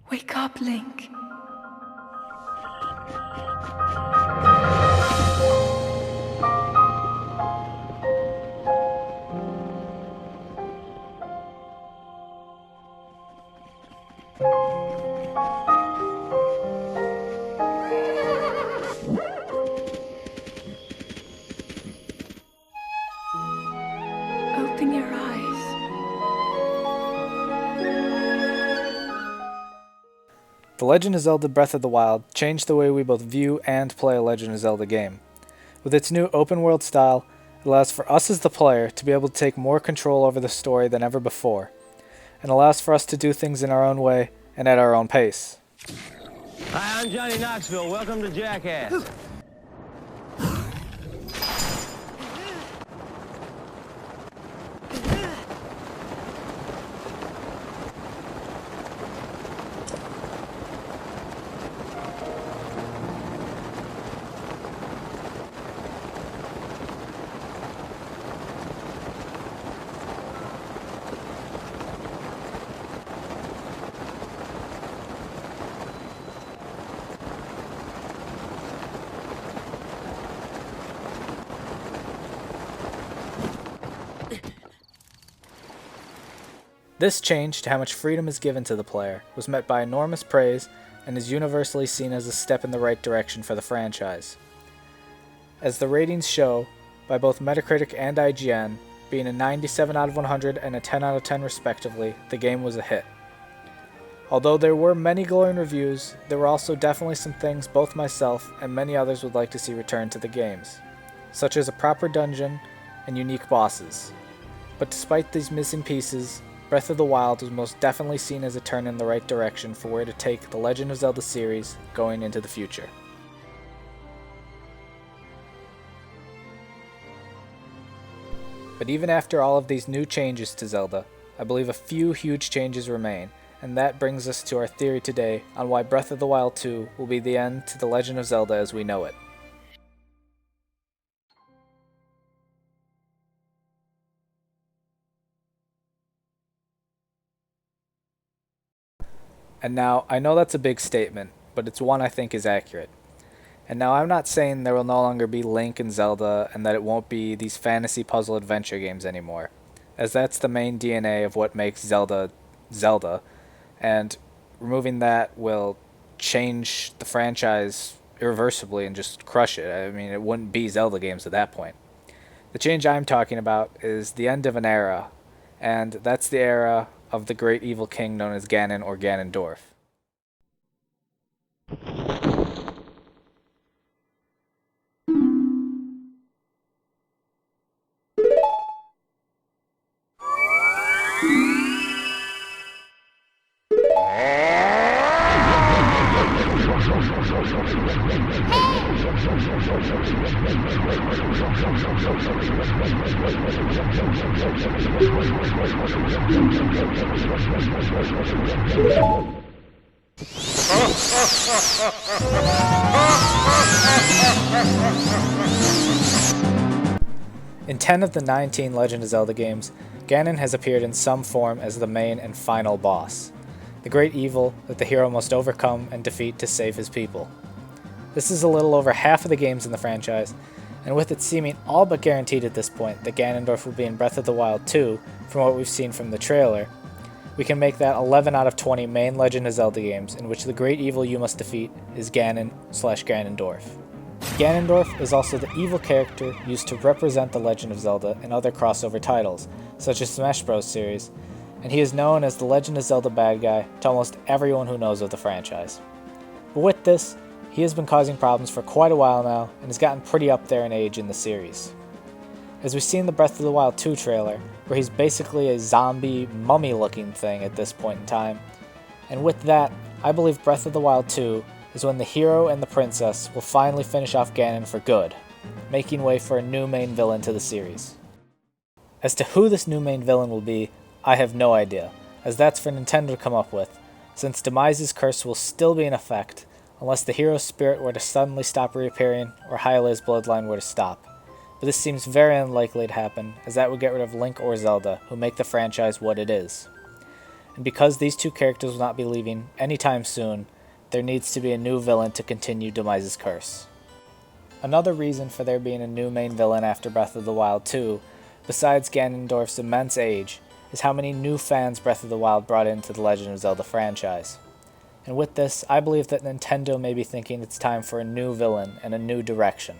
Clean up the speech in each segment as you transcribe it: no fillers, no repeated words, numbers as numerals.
Wake up, Link. Open your eyes. The Legend of Zelda Breath of the Wild changed the way we both view and play a Legend of Zelda game. With its new open-world style, it allows for us as the player to be able to take more control over the story than ever before, and allows for us to do things in our own way and at our own pace. Hi, I'm Johnny Knoxville. Welcome to Jackass. This change to how much freedom is given to the player was met by enormous praise and is universally seen as a step in the right direction for the franchise. As the ratings show, by both Metacritic and IGN, being a 97 out of 100 and a 10 out of 10 respectively, the game was a hit. Although there were many glowing reviews, there were also definitely some things both myself and many others would like to see returned to the games, such as a proper dungeon and unique bosses. But despite these missing pieces, Breath of the Wild was most definitely seen as a turn in the right direction for where to take the Legend of Zelda series going into the future. But even after all of these new changes to Zelda, I believe a few huge changes remain, and that brings us to our theory today on why Breath of the Wild 2 will be the end to the Legend of Zelda as we know it. And now, I know that's a big statement, but it's one I think is accurate. And now I'm not saying there will no longer be Link and Zelda and that it won't be these fantasy puzzle adventure games anymore, as that's the main DNA of what makes Zelda, Zelda, and removing that will change the franchise irreversibly and just crush it. I mean, it wouldn't be Zelda games at that point. The change I'm talking about is the end of an era, and that's the era of the great evil king known as Ganon or Ganondorf. In 10 of the 19 Legend of Zelda games, Ganon has appeared in some form as the main and final boss, the great evil that the hero must overcome and defeat to save his people. This is a little over half of the games in the franchise, and with it seeming all but guaranteed at this point that Ganondorf will be in Breath of the Wild 2 from what we've seen from the trailer, we can make that 11 out of 20 main Legend of Zelda games in which the great evil you must defeat is Ganon/Ganondorf. Ganondorf is also the evil character used to represent the Legend of Zelda in other crossover titles, such as Smash Bros. Series, and he is known as the Legend of Zelda bad guy to almost everyone who knows of the franchise. But with this, he has been causing problems for quite a while now and has gotten pretty up there in age in the series. As we see in the Breath of the Wild 2 trailer, where he's basically a zombie, mummy-looking thing at this point in time, and with that, I believe Breath of the Wild 2 is when the hero and the princess will finally finish off Ganon for good, making way for a new main villain to the series. As to who this new main villain will be, I have no idea, as that's for Nintendo to come up with, since Demise's curse will still be in effect, unless the hero's spirit were to suddenly stop reappearing or Hylia's bloodline were to stop. But this seems very unlikely to happen, as that would get rid of Link or Zelda, who make the franchise what it is. and because these two characters will not be leaving anytime soon, there needs to be a new villain to continue Demise's curse. Another reason for there being a new main villain after Breath of the Wild 2, besides Ganondorf's immense age, is how many new fans Breath of the Wild brought into the Legend of Zelda franchise. And with this, I believe that Nintendo may be thinking it's time for a new villain and a new direction.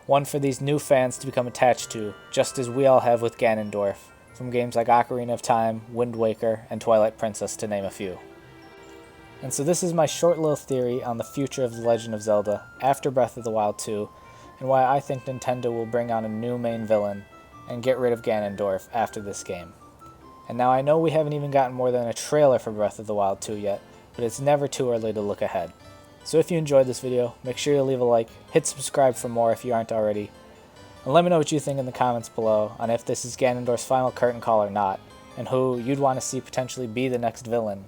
One for these new fans to become attached to, just as we all have with Ganondorf, from games like Ocarina of Time, Wind Waker, and Twilight Princess to name a few. And so this is my short little theory on the future of The Legend of Zelda after Breath of the Wild 2, and why I think Nintendo will bring on a new main villain and get rid of Ganondorf after this game. And now I know we haven't even gotten more than a trailer for Breath of the Wild 2 yet, but it's never too early to look ahead. So if you enjoyed this video, make sure you leave a like, hit subscribe for more if you aren't already, and let me know what you think in the comments below on if this is Ganondorf's final curtain call or not, and who you'd want to see potentially be the next villain